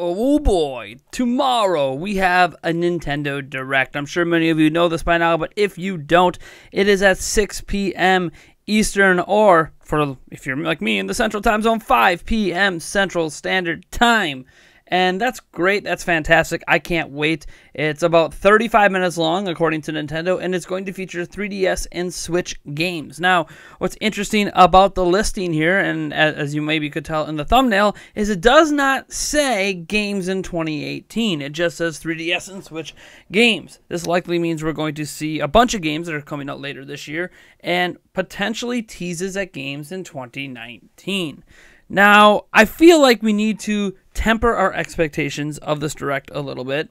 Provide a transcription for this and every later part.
Oh boy, tomorrow we have a Nintendo Direct. I'm sure many of you know this by now, but if you don't, it is at 6 p.m. Eastern, or if you're like me in the Central Time Zone, 5 p.m. Central Standard Time. And that's great. That's fantastic. I can't wait. It's about 35 minutes long, according to Nintendo, and it's going to feature 3DS and Switch games. Now, what's interesting about the listing here, and as you maybe could tell in the thumbnail, is it does not say games in 2018. It just says 3DS and Switch games. This likely means we're going to see a bunch of games that are coming out later this year, and potentially teases at games in 2019. Now, I feel like we need to temper our expectations of this Direct a little bit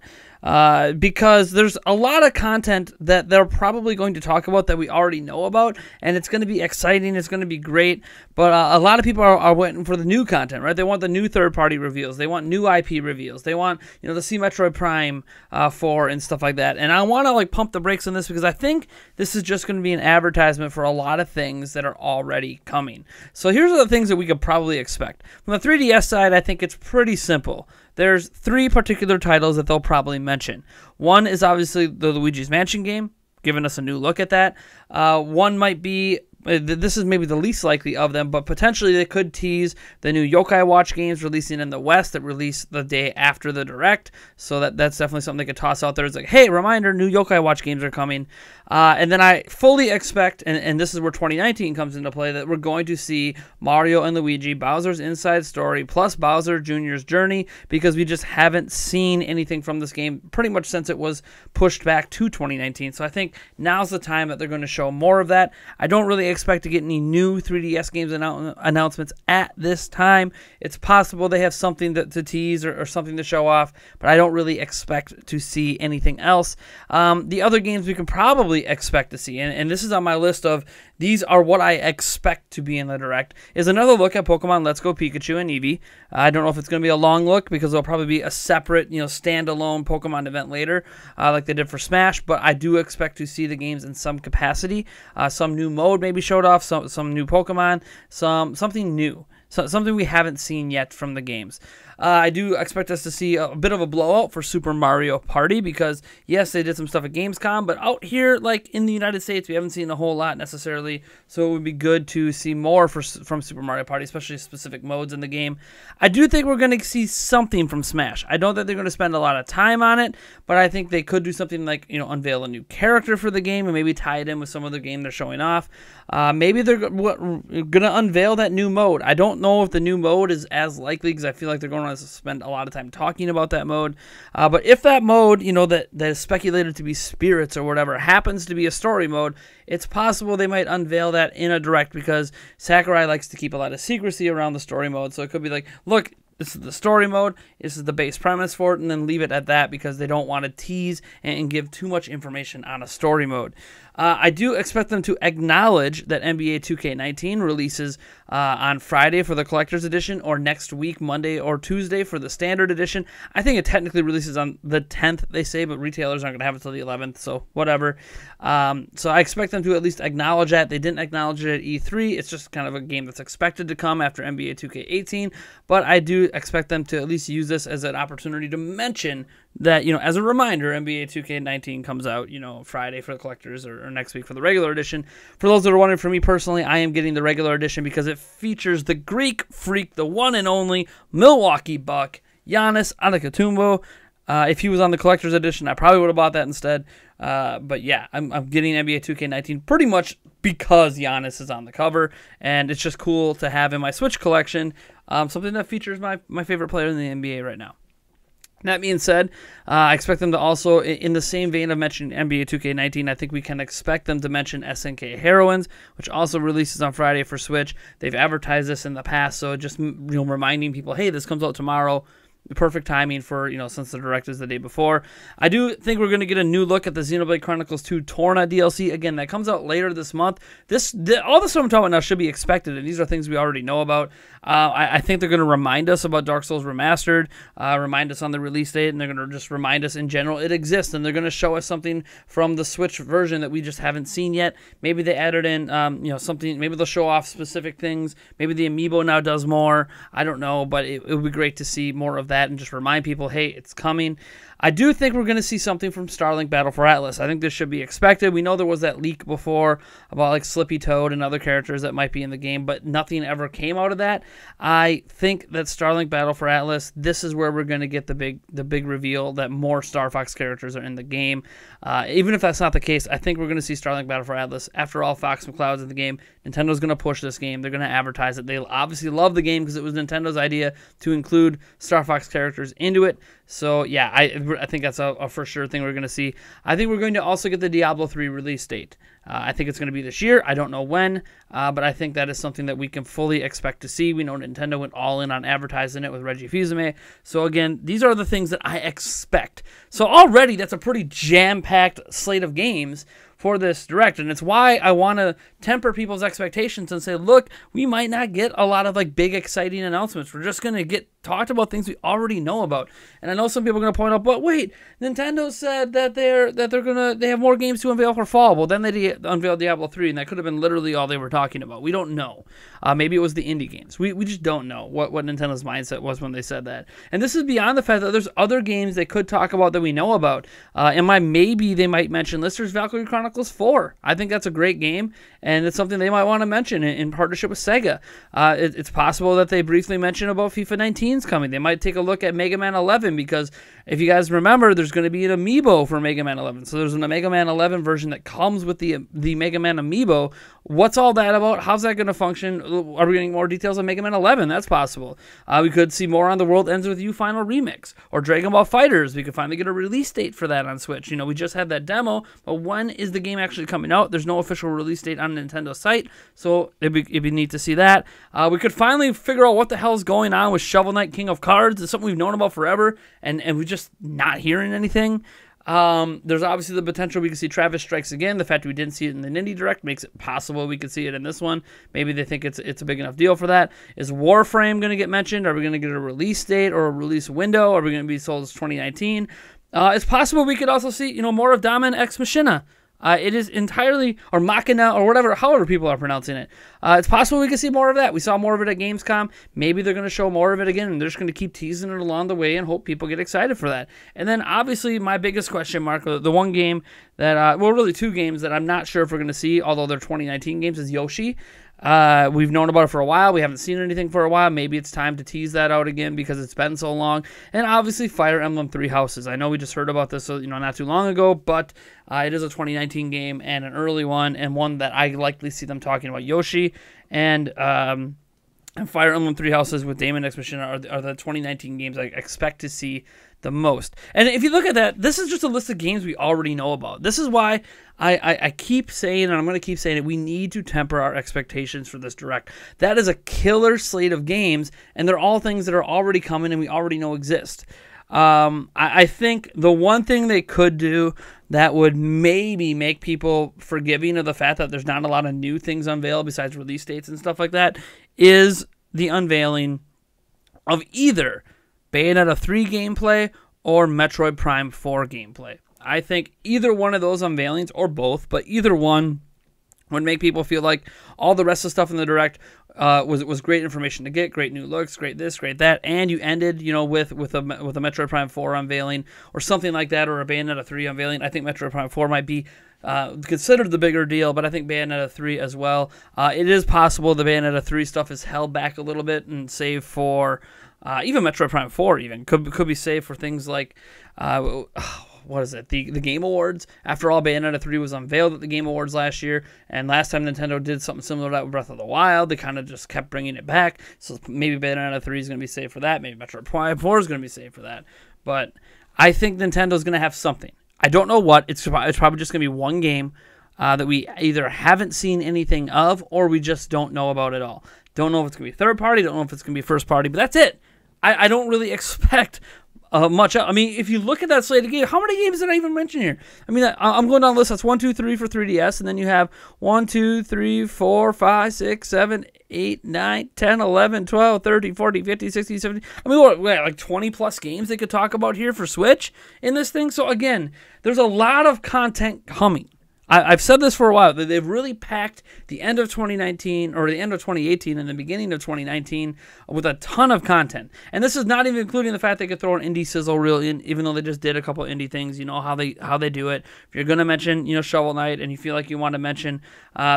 because there's a lot of content that they're probably going to talk about that we already know about, and it's going to be exciting, it's going to be great, but a lot of people are waiting for the new content, right? They want the new third-party reveals, they want new IP reveals, they want, the See Metroid Prime 4 and stuff like that, and I want to pump the brakes on this because I think this is just going to be an advertisement for a lot of things that are already coming. So here's the things that we could probably expect. From the 3DS side, I think it's pretty simple. There's three particular titles that they'll probably mention. One is obviously the Luigi's Mansion game, giving us a new look at that. One might be, this is maybe the least likely of them, but potentially they could tease the new Yokai Watch games releasing in the West that release the day after the Direct. So that's definitely something they could toss out there. It's like, hey, reminder, new Yokai Watch games are coming. And then I fully expect, and this is where 2019 comes into play, that we're going to see Mario and Luigi, Bowser's Inside Story, plus Bowser Jr.'s Journey, because we just haven't seen anything from this game pretty much since it was pushed back to 2019. So I think now's the time that they're going to show more of that. I don't really expect to get any new 3DS games announcements at this time. It's possible they have something to tease or something to show off, but I don't really expect to see anything else. The other games we can probably expect to see, and this is on my list of these are what I expect to be in the Direct, is another look at Pokemon Let's Go Pikachu and Eevee. I don't know if it's going to be a long look because it'll probably be a separate, standalone Pokemon event later, like they did for Smash, but I do expect to see the games in some capacity. Some new mode maybe showed off, some new Pokemon, something new. So something we haven't seen yet from the games. I do expect us to see a bit of a blowout for Super Mario Party because, yes, they did some stuff at Gamescom, but out here, like in the United States, we haven't seen a whole lot necessarily, so it would be good to see more from Super Mario Party, especially specific modes in the game. I do think we're going to see something from Smash. I don't think they're going to spend a lot of time on it, but I think they could do something like, unveil a new character for the game and maybe tie it in with some other game they're showing off. Maybe they're going to unveil that new mode. I don't know if the new mode is as likely because I feel like they're going to spend a lot of time talking about that mode. But if that mode, that is speculated to be spirits or whatever, happens to be a story mode, it's possible they might unveil that in a Direct because Sakurai likes to keep a lot of secrecy around the story mode. So it could be like, look, this is the story mode, this is the base premise for it, and then leave it at that because they don't want to tease and give too much information on a story mode. I do expect them to acknowledge that NBA 2K19 releases on Friday for the Collector's Edition or next week, Monday or Tuesday for the Standard Edition. I think it technically releases on the 10th, they say, but retailers aren't going to have it until the 11th, so whatever. So I expect them to at least acknowledge that. They didn't acknowledge it at E3. It's just kind of a game that's expected to come after NBA 2K18, but I do expect them to at least use this as an opportunity to mention that, as a reminder, NBA 2K19 comes out, Friday for the collectors or next week for the regular edition. For those that are wondering, for me personally, I am getting the regular edition because it features the Greek Freak, the one and only Milwaukee Buck, Giannis Antetokounmpo. If he was on the collector's edition, I probably would have bought that instead. But yeah, I'm getting NBA 2K19 pretty much because Giannis is on the cover, and it's just cool to have in my Switch collection something that features my favorite player in the NBA right now. That being said, I expect them to also, in the same vein of mentioning NBA 2K19, I think we can expect them to mention SNK Heroines, which also releases on Friday for Switch. They've advertised this in the past, so just reminding people, hey, this comes out tomorrow. Perfect timing for, since the Direct is the day before. I do think we're going to get a new look at the Xenoblade Chronicles 2 Torna DLC. Again, that comes out later this month. All the stuff I'm talking about now should be expected, and these are things we already know about. I think they're going to remind us about Dark Souls Remastered, remind us on the release date, and they're going to just remind us in general it exists, and they're going to show us something from the Switch version that we just haven't seen yet. Maybe they added in, something. Maybe they'll show off specific things. Maybe the Amiibo now does more. I don't know, but it would be great to see more of that that and just remind people, hey, it's coming. I do think we're going to see something from Starlink Battle for Atlas. I think this should be expected. We know there was that leak before about like Slippy Toad and other characters that might be in the game, but nothing ever came out of that. I think that Starlink Battle for Atlas, this is where we're going to get the big reveal that more Star Fox characters are in the game. Even if that's not the case, I think we're going to see Starlink Battle for Atlas. After all, Fox McCloud's in the game. Nintendo's going to push this game. They're going to advertise it. They obviously love the game because it was Nintendo's idea to include Star Fox characters into it. So, yeah, I think that's a for sure thing we're going to see. I think we're going to also get the Diablo 3 release date. I think it's going to be this year. I don't know when, but I think that is something that we can fully expect to see. We know Nintendo went all in on advertising it with Reggie Fils-Aimé. So, again, these are the things that I expect. So, already, that's a pretty jam-packed slate of games for this Direct, and it's why I want to temper people's expectations and say, look, we might not get a lot of like big exciting announcements. We're just going to get talked about things we already know about. And I know some people are going to point out, but wait, Nintendo said that they have more games to unveil for fall. Well, then they unveiled Diablo 3, and that could have been literally all they were talking about. We don't know. Maybe it was the indie games. We just don't know what Nintendo's mindset was when they said that. And this is beyond the fact that there's other games they could talk about that we know about. Maybe they might mention Lister's Valkyrie Chronicles 4. I think that's a great game, and it's something they might want to mention in partnership with Sega. It's possible that they briefly mention about FIFA 19's coming. They might take a look at Mega Man 11, because if you guys remember, there's going to be an amiibo for Mega Man 11. So there's a Mega Man 11 version that comes with the Mega Man amiibo. What's all that about? How's that going to function? Are we getting more details on Mega Man 11? That's possible. We could see more on The World Ends With You Final Remix, or Dragon Ball FighterZ. We could finally get a release date for that on Switch. We just had that demo, but when is the game actually coming out? There's no official release date on Nintendo's site, so it'd be neat to see that. We could finally figure out what the hell is going on with Shovel Knight King of Cards. It's something we've known about forever, and we're just not hearing anything. There's obviously the potential we could see Travis Strikes Again. The fact we didn't see it in the Indie Direct makes it possible we could see it in this one. Maybe they think it's a big enough deal for that. Is Warframe going to get mentioned? Are we going to get a release date or a release window? Are we going to be sold as 2019? It's possible we could also see more of Daemon X Machina. It is entirely, or Machina, or whatever, however people are pronouncing it. It's possible we could see more of that. We saw more of it at Gamescom. Maybe they're going to show more of it again, and they're just going to keep teasing it along the way and hope people get excited for that. And then, obviously, my biggest question mark, the one game that, really two games that I'm not sure if we're going to see, although they're 2019 games, is Yoshi. We've known about it for a while. We haven't seen anything for a while. Maybe it's time to tease that out again because it's been so long. And obviously Fire Emblem Three Houses. I know we just heard about this not too long ago, but it is a 2019 game and an early one, and one that I likely see them talking about. Yoshi and Fire Emblem Three Houses with Daemon X Machina are the 2019 games I expect to see the most. And if you look at that, this is just a list of games we already know about. This is why I keep saying, and I'm going to keep saying it, we need to temper our expectations for this Direct. That is a killer slate of games, and they're all things that are already coming and we already know exist. I think the one thing they could do that would maybe make people forgiving of the fact that there's not a lot of new things unveiled besides release dates and stuff like that is the unveiling of either Bayonetta 3 gameplay or Metroid Prime 4 gameplay. I think either one of those unveilings, or both, but either one would make people feel like all the rest of the stuff in the Direct was great information to get, great new looks, great this, great that, and you ended, with a Metroid Prime 4 unveiling or something like that, or a Bayonetta 3 unveiling. I think Metroid Prime 4 might be considered the bigger deal, but I think Bayonetta 3 as well. It is possible the Bayonetta 3 stuff is held back a little bit and saved for even Metroid Prime 4 even could be saved for things like what is it? The Game Awards. After all, Bayonetta 3 was unveiled at the Game Awards last year, and last time Nintendo did something similar to that with Breath of the Wild, they kind of just kept bringing it back. So maybe Bayonetta 3 is going to be saved for that. Maybe Metroid Prime 4 is going to be saved for that. But I think Nintendo's going to have something. I don't know what. It's probably just going to be one game that we either haven't seen anything of or we just don't know about at all. Don't know if it's going to be third party. Don't know if it's going to be first party. But that's it. I don't really expect much. I mean, if you look at that slate of games, how many games did I even mention here? I mean, I'm going down the list. That's 1, 2, 3 for 3DS, and then you have 1, 2, 3, 4, 5, 6, 7, 8, 9, 10, 11, 12, 13, 14, 15, 16, 17. I mean, what, like 20 plus games they could talk about here for Switch in this thing. So again, there's a lot of content coming. I've said this for a while, that they've really packed the end of 2019 or the end of 2018 and the beginning of 2019 with a ton of content. And this is not even including the fact they could throw an indie sizzle reel in, even though they just did a couple indie things. You know how they do it. If you're going to mention, Shovel Knight, and you feel like you want to mention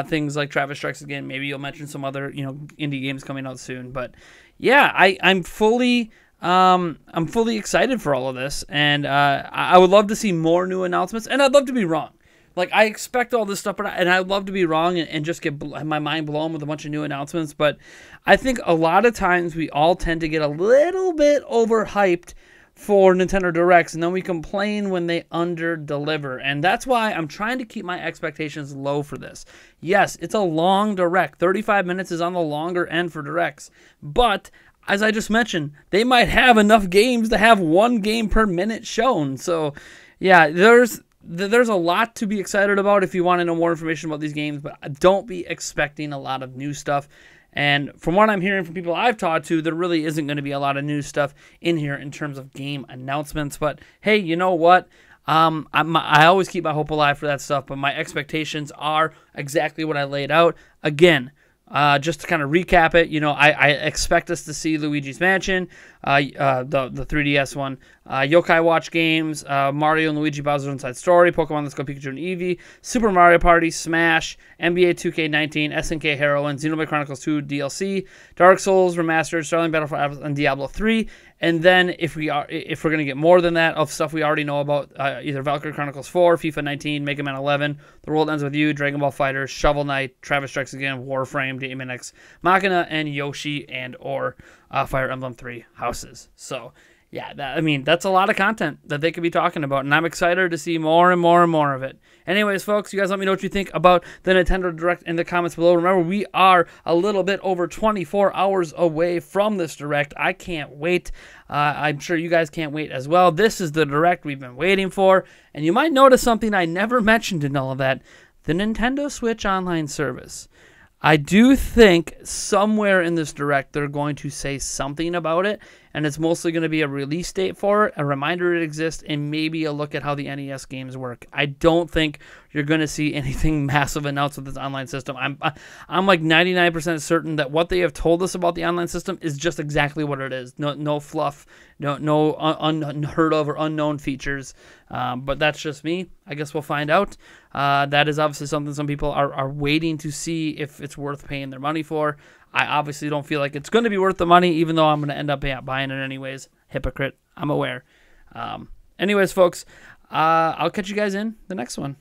things like Travis Strikes Again, maybe you'll mention some other, indie games coming out soon. But yeah, I'm fully excited for all of this, and I would love to see more new announcements, and I'd love to be wrong. Like, I expect all this stuff, and I'd love to be wrong and just get my mind blown with a bunch of new announcements. But I think a lot of times we all tend to get a little bit overhyped for Nintendo Directs, and then we complain when they under-deliver. And that's why I'm trying to keep my expectations low for this. Yes, it's a long Direct. 35 minutes is on the longer end for Directs. But as I just mentioned, they might have enough games to have one game per minute shown. So, yeah, there's a lot to be excited about if you want to know more information about these games, but don't be expecting a lot of new stuff. And from what I'm hearing from people I've talked to, there really isn't going to be a lot of new stuff in here in terms of game announcements. But hey, you know what? I always keep my hope alive for that stuff, but my expectations are exactly what I laid out. Again, just to kind of recap it, I expect us to see Luigi's Mansion, the 3DS one, Yokai Watch games, Mario and Luigi Bowser's Inside Story, Pokemon Let's Go Pikachu and Eevee, Super Mario Party, Smash, NBA 2K19, SNK Heroine, Xenoblade Chronicles 2 DLC, Dark Souls Remastered, Starling Battle for Atlas, and Diablo 3. And then if we're gonna get more than that of stuff we already know about, either Valkyrie Chronicles 4, FIFA 19, Mega Man 11, The World Ends with You, Dragon Ball FighterZ, Shovel Knight, Travis Strikes Again, Warframe, Daemon X Machina, and Yoshi and or Fire Emblem 3 Houses. So yeah, that's a lot of content that they could be talking about, and I'm excited to see more and more and more of it. Anyways, folks, you guys let me know what you think about the Nintendo Direct in the comments below. Remember, we are a little bit over 24 hours away from this Direct. I can't wait. I'm sure you guys can't wait as well. This is the Direct we've been waiting for, and you might notice something I never mentioned in all of that, the Nintendo Switch Online service. I do think somewhere in this Direct they're going to say something about it, and it's mostly going to be a release date for it, a reminder it exists, and maybe a look at how the NES games work. I don't think you're going to see anything massive announced with this online system. I'm like 99% certain that what they have told us about the online system is just exactly what it is. No fluff, no unheard of or unknown features. But that's just me. I guess we'll find out. That is obviously something some people are waiting to see if it's worth paying their money for. I obviously don't feel like it's going to be worth the money, even though I'm going to end up buying it anyways. Hypocrite. I'm aware. Anyways, folks, I'll catch you guys in the next one.